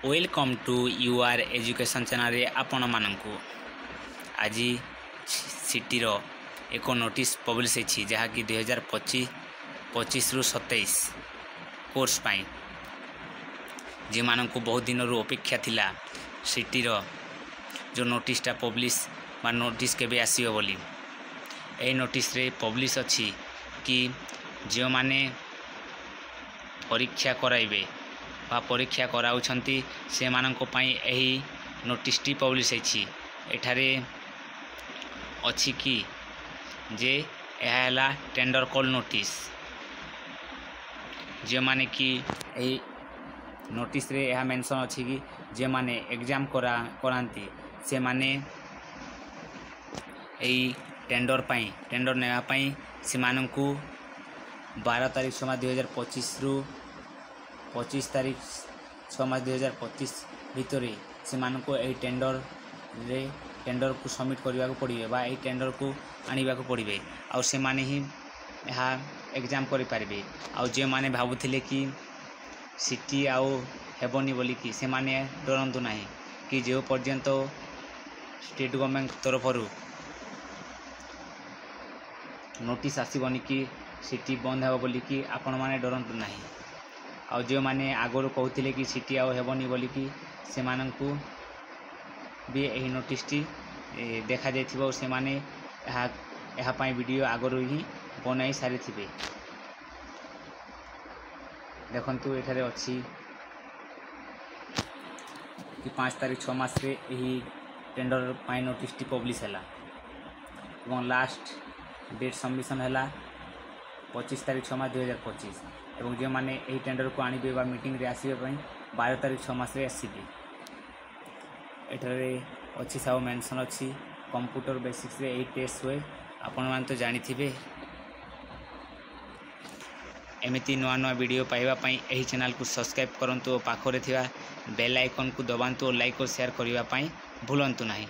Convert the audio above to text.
Welcome to UR education channel रे आपण मानकु आज सिटी रो एक नोटिस पब्लिश होती जहाँकि 2025 रु 27 कोर्स पाई जे मानकु बहुत दिन रू अपेक्षा थिला सिटी रो जो नोटिसटा पब्लिश बा नोटिस केबे आसीबो बोली ए नोटिस रे पब्लिश अछि कि जो माने परीक्षा कराइबे बा परीक्षा कराउछंती से माननको पई एही नोटिसटी पब्लिश होईछि। एठारे अछि कि जे एहाला टेंडर कॉल नोटिस जे माने कि एही नोटिस रे एहा मेंशन अछि कि जे माने एग्जाम करांती से माने एही टेंडर नेवा पई से माननको 12 तारीख समय 2025 रु 25 तारीख 6 मार्च 2025 भितर से माननको एही टेंडर को सबमिट करने को पड़े बा एही टेंडर को आने को पड़े आउ से माने ही यहाँ एग्जाम करि पारबे। आउ जे माने भाबुथिले कि सिटी आउ हेबनी बोली कि से माने डरंतु नाही कि जो पर्यंत स्टेट गवर्नमेंट तरफ नोटिस आसीबनी कि सिटी बंद हेबो बोली कि आपण माने डरंतु नाही। आउ जो माने आगरो कहूथिले कि सिटी आउ हेबनी बोली कि से माननकु भी एही नोटिसटी देखा जाइथिबो से माने एहा पई वीडियो आगरो ही बनाई सारी थिबे। देखंतु एठारे अछि कि 5 तारीख 6 मास रे एही टेंडर पई नोटिसटी पब्लिश हैला एवं लास्ट डेट सबमिशन हैला 25 तारीख 6 मार्च 2025 एवं जो माने एही टेंडर को आनिबे बा मीटिंग रे आसीबे पई 12 तारीख 6 मास रे आसीबे। एठारे अछि सब मेंशन अछि कंप्यूटर बेसिक्स रे एही टेस्ट हुए आपण मान तो जानि थिबे। एमिति नवा नवा वीडियो पाइबा पई एही चैनल को सब्सक्राइब करंतु और पाखरे थिबा बेल आइकन को दबांतु और लाइक और शेयर करिबा पई भूलंतु नाही।